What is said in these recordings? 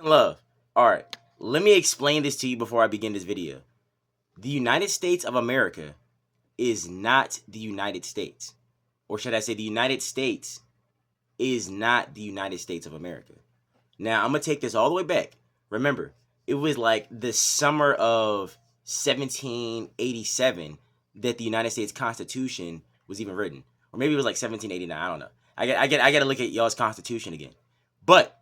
Love. Alright, let me explain this to you before I begin this video. The United States of America is not the United States. Or should I say the United States is not the United States of America. Now, I'm going to take this all the way back. Remember, it was like the summer of 1787 that the United States Constitution was even written. Or maybe it was like 1789, I don't know. I got to look at y'all's Constitution again. But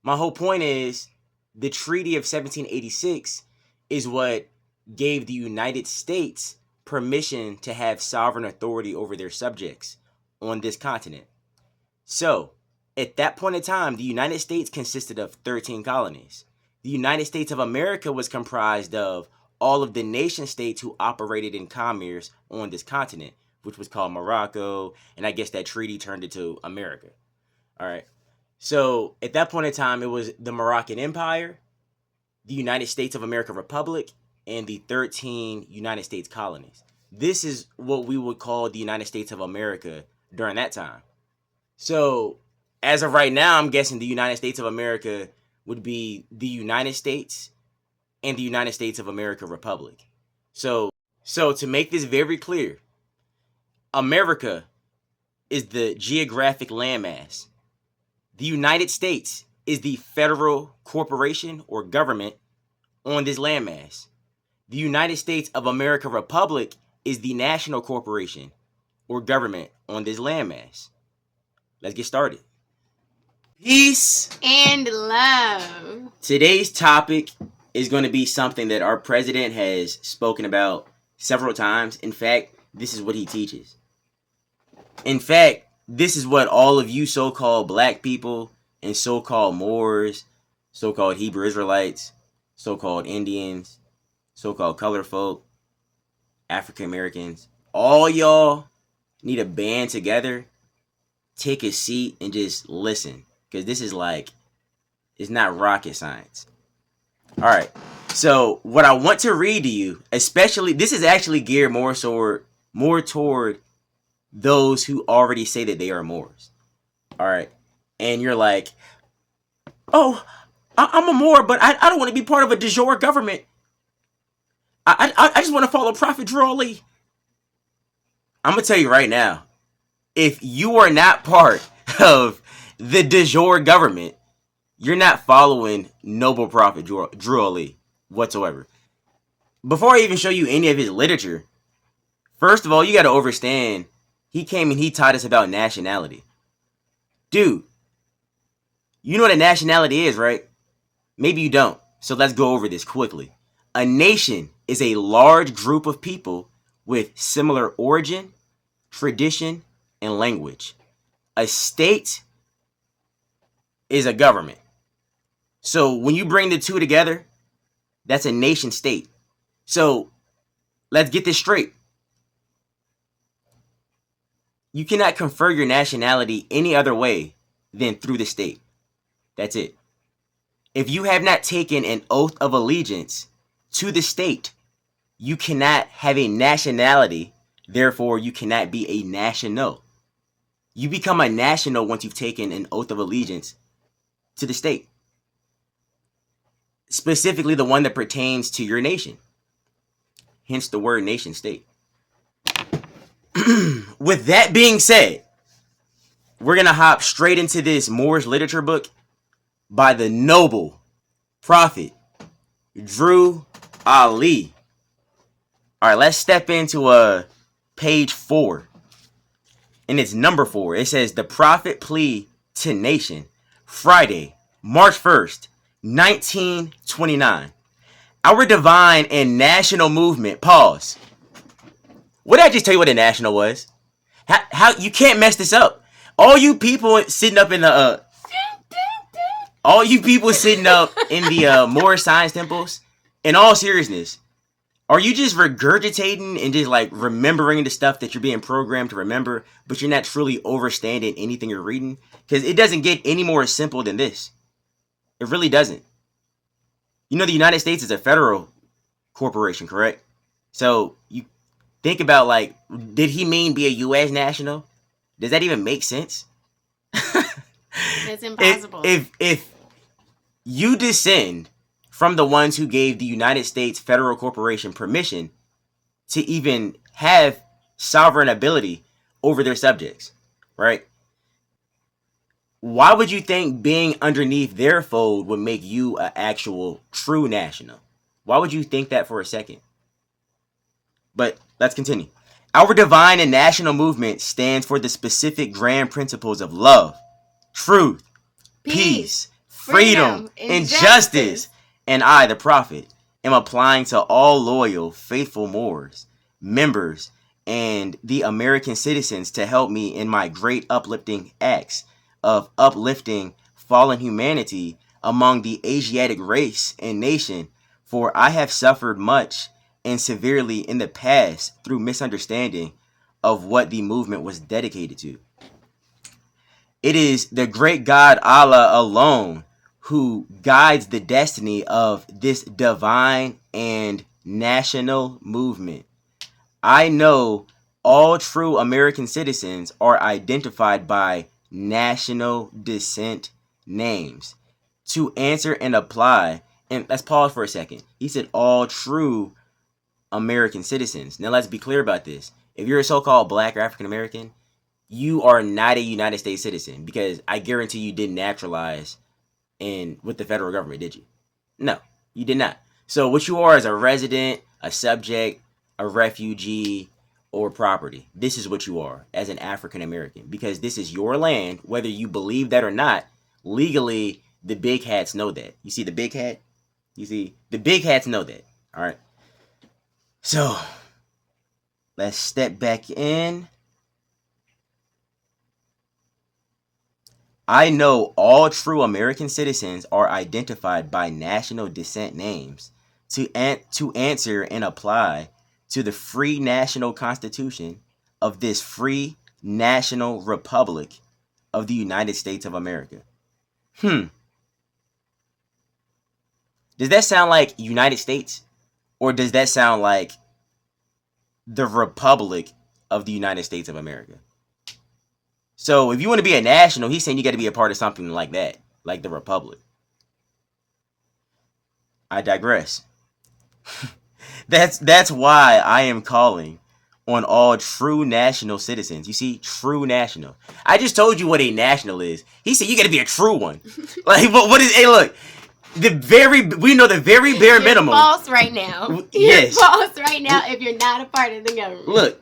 my whole point is the Treaty of 1786 is what gave the United States permission to have sovereign authority over their subjects on this continent. So, at that point in time, the United States consisted of 13 colonies. The United States of America was comprised of all of the nation states who operated in commerce on this continent, which was called Morocco, and I guess that treaty turned it to America. All right. So, at that point in time, it was the Moroccan Empire, the United States of America Republic, and the 13 United States colonies. This is what we would call the United States of America during that time. So, as of right now, I'm guessing the United States of America would be the United States and the United States of America Republic. So to make this very clear, America is the geographic landmass. The United States is the federal corporation or government on this landmass. The United States of America Republic is the national corporation or government on this landmass. Let's get started. Peace and love. Today's topic is going to be something that our president has spoken about several times. In fact, this is what he teaches. In fact, this is what all of you so-called black people and so-called Moors, so-called Hebrew Israelites, so-called Indians, so-called colored folk, African Americans, all y'all need to band together, take a seat, and just listen. Because this is it's not rocket science. All right. So what I want to read to you, especially, this is actually geared more toward those who already say that they are Moors. All right. And you're like, oh, I'm a Moor, but I don't want to be part of a de jure government. I just want to follow Prophet Drew Ali. I'm going to tell you right now, if you are not part of the de jure government, you're not following Noble Prophet Drew Ali whatsoever. Before I even show you any of his literature, first of all, you got to understand, he came and he taught us about nationality. Dude, you know what a nationality is, right? Maybe you don't. So let's go over this quickly. A nation is a large group of people with similar origin, tradition, and language. A state is a government. So when you bring the two together, that's a nation state. So let's get this straight. You cannot confer your nationality any other way than through the state. That's it. If you have not taken an oath of allegiance to the state, you cannot have a nationality. Therefore, you cannot be a national. You become a national once you've taken an oath of allegiance to the state. Specifically, the one that pertains to your nation. Hence the word nation state. With that being said, we're going to hop straight into this Moorish literature book by the noble prophet Drew Ali. All right, let's step into page 4. And it's number 4. It says, The Prophet Plea to Nation, Friday, March 1st, 1929. Our divine and national movement. Pause. What did I just tell you what a national was? How you can't mess this up. All you people sitting up in the Moorish science temples, in all seriousness, are you just regurgitating and just remembering the stuff that you're being programmed to remember, but you're not truly understanding anything you're reading? Because it doesn't get any more simple than this. It really doesn't. You know, the United States is a federal corporation, correct? So you think about did he mean be a U.S. national? Does that even make sense? It's impossible. If You descend from the ones who gave the United States federal corporation permission to even have sovereign ability over their subjects, right? Why would you think being underneath their fold would make you an actual true national? Why would you think that for a second? But let's continue. Our divine and national movement stands for the specific grand principles of love, truth, peace, freedom, and justice. And I, the prophet, am applying to all loyal, faithful Moors, members, and the American citizens to help me in my great uplifting acts of uplifting fallen humanity among the Asiatic race and nation, for I have suffered much and severely in the past through misunderstanding of what the movement was dedicated to. It is the great God Allah alone who guides the destiny of this divine and national movement. I know all true American citizens are identified by national descent names. To answer and apply, and let's pause for a second. He said all true American citizens. Now let's be clear about this. If you're a so-called black or African American, you are not a United States citizen, because I guarantee you didn't naturalize with the federal government, did you? No, you did not. So what you are is a resident, a subject, a refugee, or property. This is what you are as an African American, because this is your land, whether you believe that or not. Legally, the big hats know that. You see the big hat? You see, the big hats know that. All right. So let's step back in. I know all true American citizens are identified by national descent names. To answer and apply to the free national constitution of this free national republic of the United States of America. Does that sound like United States? Or does that sound like the Republic of the United States of America? So if you want to be a national, he's saying you got to be a part of something like that, like the Republic. I digress. That's why I am calling on all true national citizens. You see, true national. I just told you what a national is. He said you got to be a true one. Like, what is? Hey, look, we know the very bare minimum. You're false right now. Yes. You're false right now if you're not a part of the government. Look,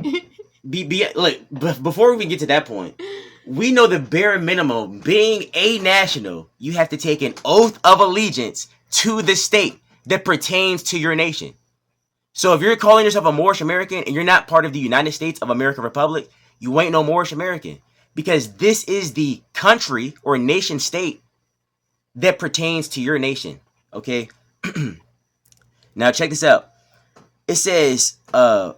before we get to that point, we know the bare minimum. Being a national, you have to take an oath of allegiance to the state that pertains to your nation. So if you're calling yourself a Moorish American and you're not part of the United States of America Republic, you ain't no Moorish American, because this is the country or nation state that pertains to your nation. Okay. Now check this out. It says, I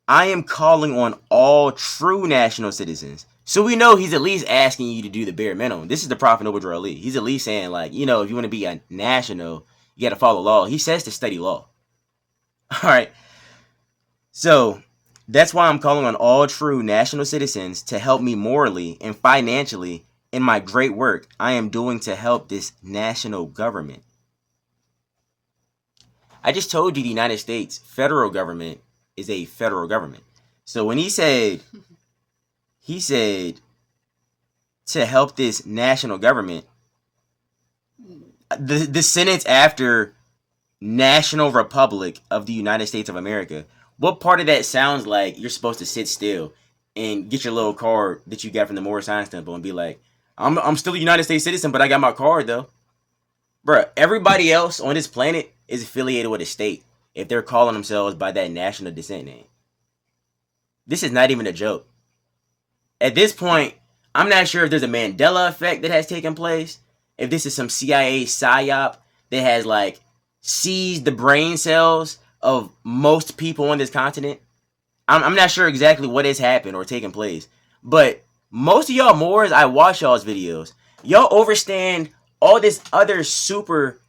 am calling on all true national citizens. So we know he's at least asking you to do the bare minimum. This is the Prophet Noble Drew Ali. He's at least saying, like, you know, if you want to be a national, you got to follow law. He says to study law. All right. So that's why I'm calling on all true national citizens to help me morally and financially in my great work I am doing to help this national government. I just told you the United States federal government is a federal government. So when he said to help this national government, the sentence after National Republic of the United States of America, what part of that sounds like you're supposed to sit still and get your little card that you got from the Moorish Science Temple and be like, I'm still a United States citizen, but I got my card though. Bruh, everybody else on this planet is affiliated with a state if they're calling themselves by that national descent name. This is not even a joke. At this point, I'm not sure if there's a Mandela effect that has taken place, if this is some CIA psyop that has like seized the brain cells of most people on this continent. I'm not sure exactly what has happened or taken place, but most of y'all Moors, I watch y'all's videos. Y'all overstand all this other super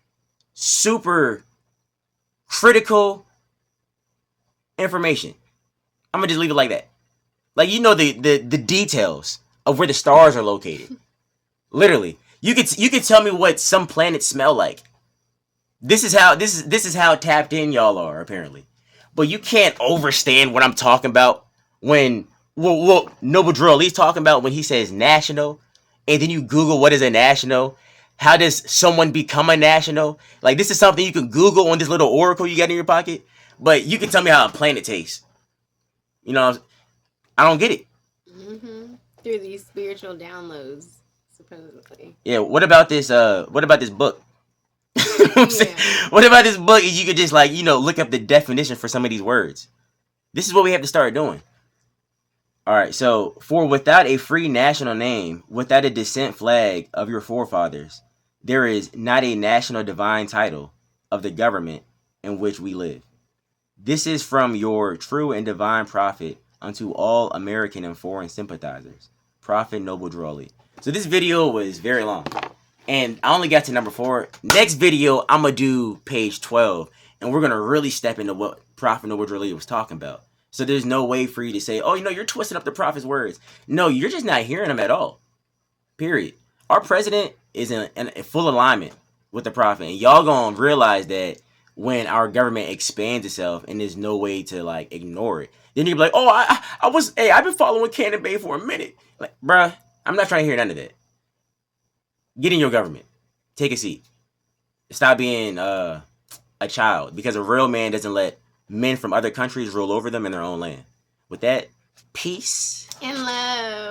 critical information. I'm gonna just leave it like that. Like, you know, the details of where the stars are located. Literally, You could tell me what some planets smell like. This is how tapped in y'all are apparently. But you can't overstand what I'm talking about when Noble Drill he's talking about when he says national, and then you Google what is a national. How does someone become a national? Like this is something you can Google on this little oracle you got in your pocket. But you can tell me how a planet tastes. You know, I don't get it. Through these spiritual downloads, supposedly. Yeah. What about this? What about this book? Yeah. What about this book? You could just like look up the definition for some of these words. This is what we have to start doing. All right. So for without a free national name, without a descent flag of your forefathers, there is not a national divine title of the government in which we live. This is from your true and divine prophet unto all American and foreign sympathizers, Prophet Noble Drawley. So this video was very long, and I only got to number 4. Next video, I'm gonna do page 12, and we're gonna really step into what Prophet Noble Drawley was talking about. So there's no way for you to say, oh, you're twisting up the prophet's words. No, you're just not hearing them at all. Period. Our president is in full alignment with the prophet, and y'all gonna realize that when our government expands itself, and there's no way to like ignore it. Then you'll be like, oh, I've been following Cannon Bay for a minute. Like, bruh, I'm not trying to hear none of that. Get in your government. Take a seat. Stop being a child, because a real man doesn't let men from other countries rule over them in their own land. With that, peace And love.